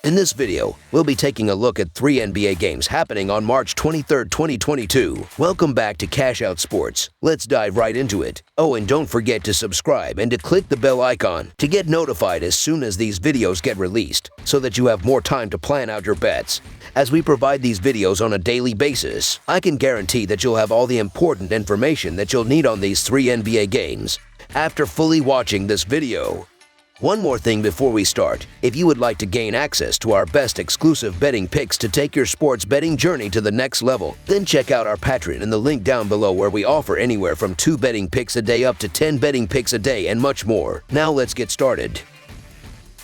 In this video, we'll be taking a look at 3 NBA games happening on March 23, 2022. Welcome back to Cash Out Sports. Let's dive right into it. Oh, and don't forget to subscribe and to click the bell icon to get notified as soon as these videos get released, so that you have more time to plan out your bets. As we provide these videos on a daily basis, I can guarantee that you'll have all the important information that you'll need on these 3 NBA games after fully watching this video. One more thing before we start. If you would like to gain access to our best exclusive betting picks to take your sports betting journey to the next level, then check out our Patreon in the link down below, where we offer anywhere from 2 betting picks a day up to 10 betting picks a day and much more. Now let's get started.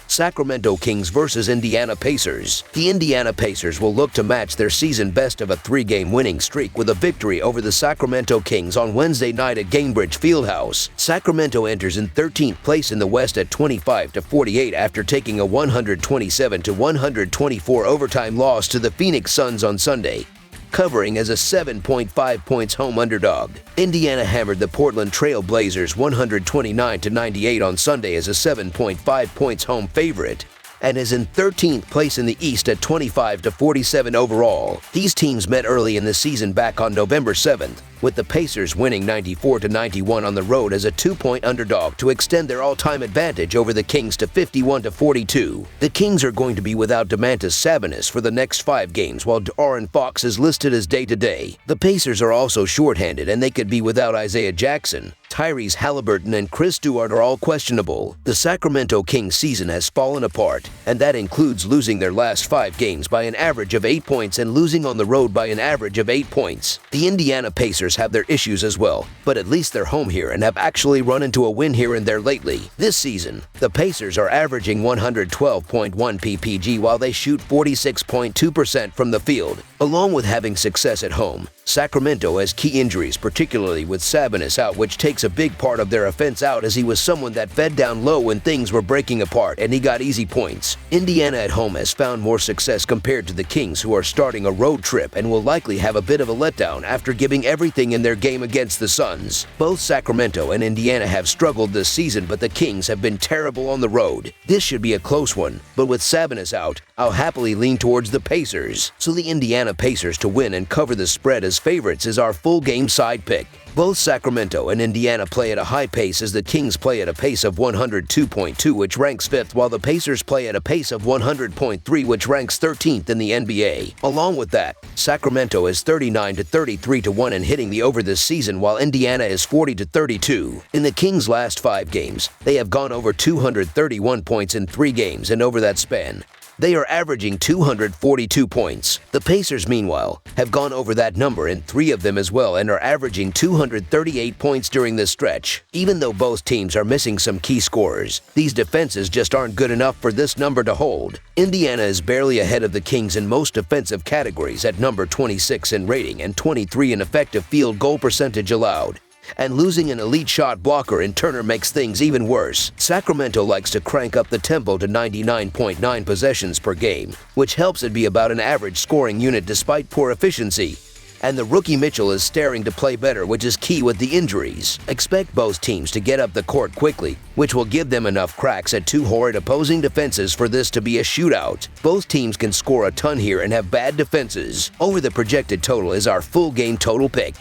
Sacramento Kings versus Indiana Pacers. The Indiana Pacers will look to match their season best of a 3-game winning streak with a victory over the Sacramento Kings on Wednesday night at Gainbridge Fieldhouse. Sacramento enters in 13th place in the West at 25-48 after taking a 127-124 overtime loss to the Phoenix Suns on Sunday, covering as a 7.5 points home underdog. Indiana hammered the Portland Trail Blazers 129-98 on Sunday as a 7.5 points home favorite, and is in 13th place in the East at 25-47 overall. These teams met early in the season back on November 7th, with the Pacers winning 94-91 on the road as a 2-point underdog to extend their all-time advantage over the Kings to 51-42. The Kings are going to be without Domantas Sabonis for the next 5 games, while De'Aaron Fox is listed as day-to-day. The Pacers are also shorthanded, and they could be without Isaiah Jackson. Tyrese Halliburton and Chris Stewart are all questionable. The Sacramento Kings season has fallen apart, and that includes losing their last 5 games by an average of 8 points and losing on the road by an average of 8 points. The Indiana Pacers have their issues as well, but at least they're home here and have actually run into a win here and there lately. This season, the Pacers are averaging 112.1 ppg while they shoot 46.2% from the field. Along with having success at home, Sacramento has key injuries, particularly with Sabonis out, which takes a big part of their offense out, as he was someone that fed down low when things were breaking apart and he got easy points. Indiana at home has found more success compared to the Kings, who are starting a road trip and will likely have a bit of a letdown after giving everything in their game against the Suns. Both Sacramento and Indiana have struggled this season, but the Kings have been terrible on the road. This should be a close one, but with Sabonis out, I'll happily lean towards the Pacers. So the Indiana Pacers to win and cover the spread as favorites is our full game side pick. Both Sacramento and Indiana play at a high pace, as the Kings play at a pace of 102.2, which ranks 5th, while the Pacers play at a pace of 100.3, which ranks 13th in the NBA. Along with that, Sacramento is 39-33-1 in hitting the over this season, while Indiana is 40-32. In the Kings' last 5 games, they have gone over 231 points in 3 games, and over that span, they are averaging 242 points. The Pacers, meanwhile, have gone over that number in 3 of them as well and are averaging 238 points during this stretch. Even though both teams are missing some key scorers, these defenses just aren't good enough for this number to hold. Indiana is barely ahead of the Kings in most defensive categories at number 26 in rating and 23 in effective field goal percentage allowed. And losing an elite shot blocker in Turner makes things even worse. Sacramento likes to crank up the tempo to 99.9 possessions per game, which helps it be about an average scoring unit despite poor efficiency. And the rookie Mitchell is staring to play better, which is key with the injuries. Expect both teams to get up the court quickly, which will give them enough cracks at 2 horrid opposing defenses for this to be a shootout. Both teams can score a ton here and have bad defenses. Over the projected total is our full game total pick.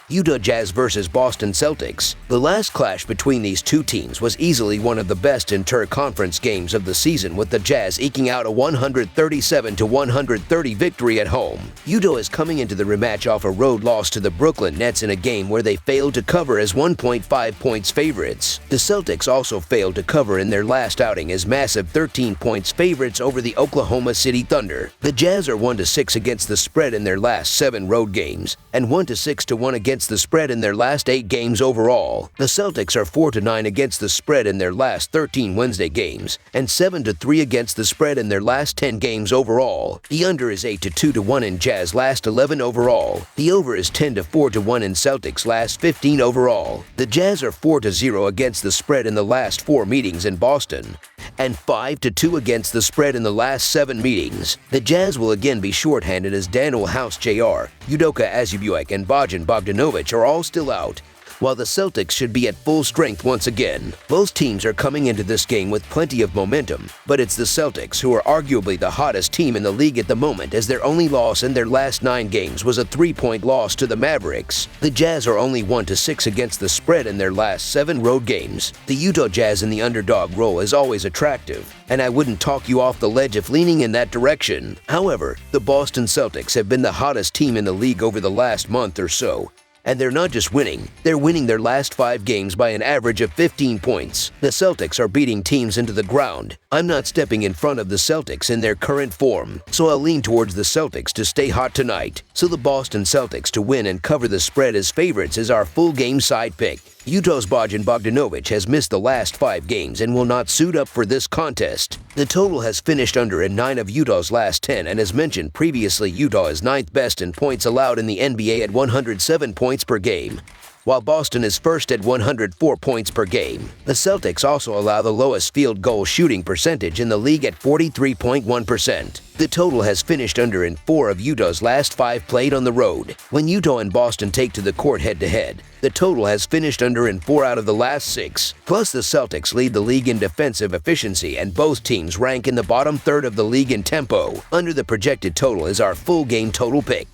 Utah Jazz versus Boston Celtics. The last clash between these 2 teams was easily one of the best inter-conference games of the season, with the Jazz eking out a 137-130 victory at home. Utah is coming into the rematch off a road loss to the Brooklyn Nets in a game where they failed to cover as 1.5 points favorites. The Celtics also failed to cover in their last outing as massive 13 points favorites over the Oklahoma City Thunder. The Jazz are 1-6 against the spread in their last 7 road games, and 1-6-1 against the spread in their last 8 games overall. The Celtics are 4-9 against the spread in their last 13 Wednesday games, and 7-3 against the spread in their last 10 games overall. The under is 8-2-1 in Jazz last 11 overall. The over is 10-4-1 in Celtics last 15 overall. The Jazz are 4-0 against the spread in the last 4 meetings in Boston, and 5-2 against the spread in the last 7 meetings. The Jazz will again be shorthanded, as Danuel House Jr., Udoka Azubuike, and Bojan Bogdanovic are all still out. while the Celtics should be at full strength once again. Both teams are coming into this game with plenty of momentum, but it's the Celtics who are arguably the hottest team in the league at the moment, as their only loss in their last 9 games was a 3-point loss to the Mavericks. The Jazz are only 1-6 against the spread in their last 7 road games. The Utah Jazz in the underdog role is always attractive, and I wouldn't talk you off the ledge if leaning in that direction. However, the Boston Celtics have been the hottest team in the league over the last month or so. And they're not just winning, they're winning their last 5 games by an average of 15 points. The Celtics are beating teams into the ground. I'm not stepping in front of the Celtics in their current form, so I'll lean towards the Celtics to stay hot tonight. So the Boston Celtics to win and cover the spread as favorites is our full game side pick. Utah's Bojan Bogdanovic has missed the last 5 games and will not suit up for this contest. The total has finished under in 9 of Utah's last 10, and as mentioned previously, Utah is 9th best in points allowed in the NBA at 107 points per game, while Boston is first at 104 points per game. The Celtics also allow the lowest field goal shooting percentage in the league at 43.1%. The total has finished under in 4 of Utah's last 5 played on the road. When Utah and Boston take to the court head-to-head, the total has finished under in 4 out of the last 6. Plus, the Celtics lead the league in defensive efficiency, and both teams rank in the bottom third of the league in tempo. Under the projected total is our full game total pick.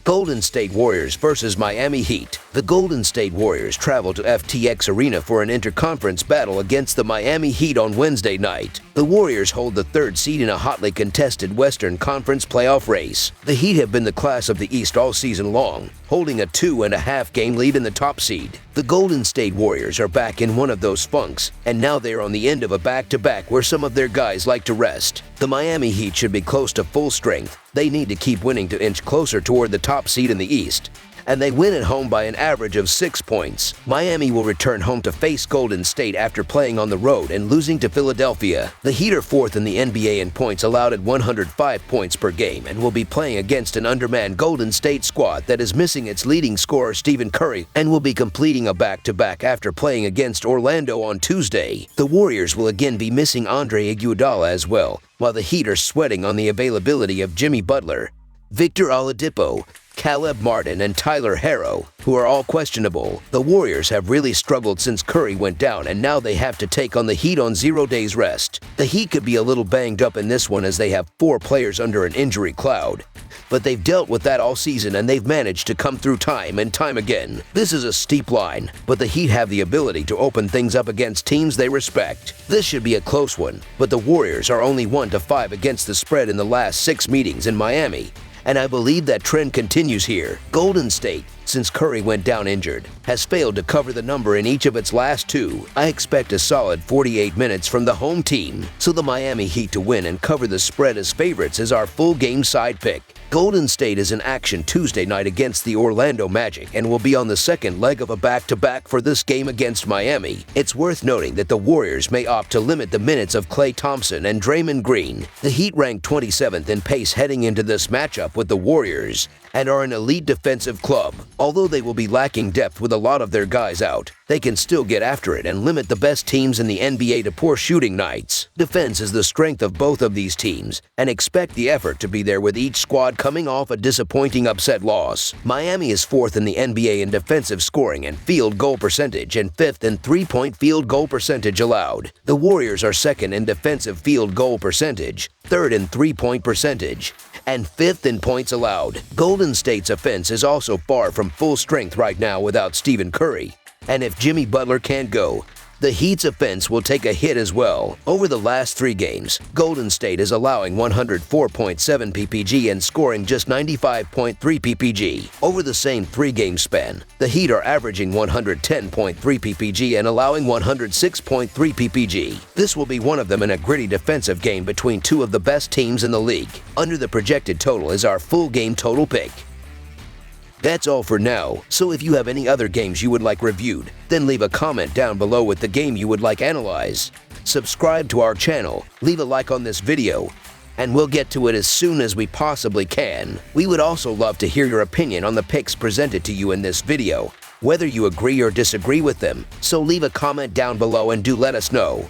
Golden State Warriors versus Miami Heat. The Golden State Warriors travel to FTX Arena for an interconference battle against the Miami Heat on Wednesday night. The Warriors hold the 3rd seed in a hotly contested Western Conference playoff race. The Heat have been the class of the East all season long, holding a 2.5 game lead in the top seed. The Golden State Warriors are back in one of those funks, and now they are on the end of a back-to-back where some of their guys like to rest. The Miami Heat should be close to full strength. They need to keep winning to inch closer toward the top seed in the East, and they win at home by an average of 6 points. Miami will return home to face Golden State after playing on the road and losing to Philadelphia. The Heat are 4th in the NBA in points allowed at 105 points per game and will be playing against an undermanned Golden State squad that is missing its leading scorer Stephen Curry and will be completing a back-to-back after playing against Orlando on Tuesday. The Warriors will again be missing Andre Iguodala as well, while the Heat are sweating on the availability of Jimmy Butler, Victor Oladipo, Caleb Martin, and Tyler Herro, who are all questionable. The Warriors have really struggled since Curry went down, and now they have to take on the Heat on 0 days rest. The Heat could be a little banged up in this one as they have 4 players under an injury cloud, but they've dealt with that all season and they've managed to come through time and time again. This is a steep line, but the Heat have the ability to open things up against teams they respect. This should be a close one, but the Warriors are only 1-5 against the spread in the last 6 meetings in Miami, and I believe that trend continues here. Golden State, since Curry went down injured, has failed to cover the number in each of its last 2. I expect a solid 48 minutes from the home team, so the Miami Heat to win and cover the spread as favorites is our full game side pick. Golden State is in action Tuesday night against the Orlando Magic and will be on the 2nd leg of a back-to-back for this game against Miami. It's worth noting that the Warriors may opt to limit the minutes of Klay Thompson and Draymond Green. The Heat rank 27th in pace heading into this matchup with the Warriors and are an elite defensive club. Although they will be lacking depth with a lot of their guys out, they can still get after it and limit the best teams in the NBA to poor shooting nights. Defense is the strength of both of these teams, and expect the effort to be there with each squad coming off a disappointing upset loss. Miami is 4th in the NBA in defensive scoring and field goal percentage and 5th in 3-point field goal percentage allowed. The Warriors are 2nd in defensive field goal percentage, 3rd in 3-point percentage, and 5th in points allowed. Golden State's offense is also far from full strength right now without Stephen Curry, and if Jimmy Butler can't go, the Heat's offense will take a hit as well. Over the last 3 games, Golden State is allowing 104.7 ppg and scoring just 95.3 ppg. Over the same 3-game span, the Heat are averaging 110.3 ppg and allowing 106.3 ppg. This will be one of them in a gritty defensive game between 2 of the best teams in the league. Under the projected total is our full game total pick. That's all for now, so if you have any other games you would like reviewed, then leave a comment down below with the game you would like analyzed. Subscribe to our channel, leave a like on this video, and we'll get to it as soon as we possibly can. We would also love to hear your opinion on the picks presented to you in this video, whether you agree or disagree with them, so leave a comment down below and do let us know.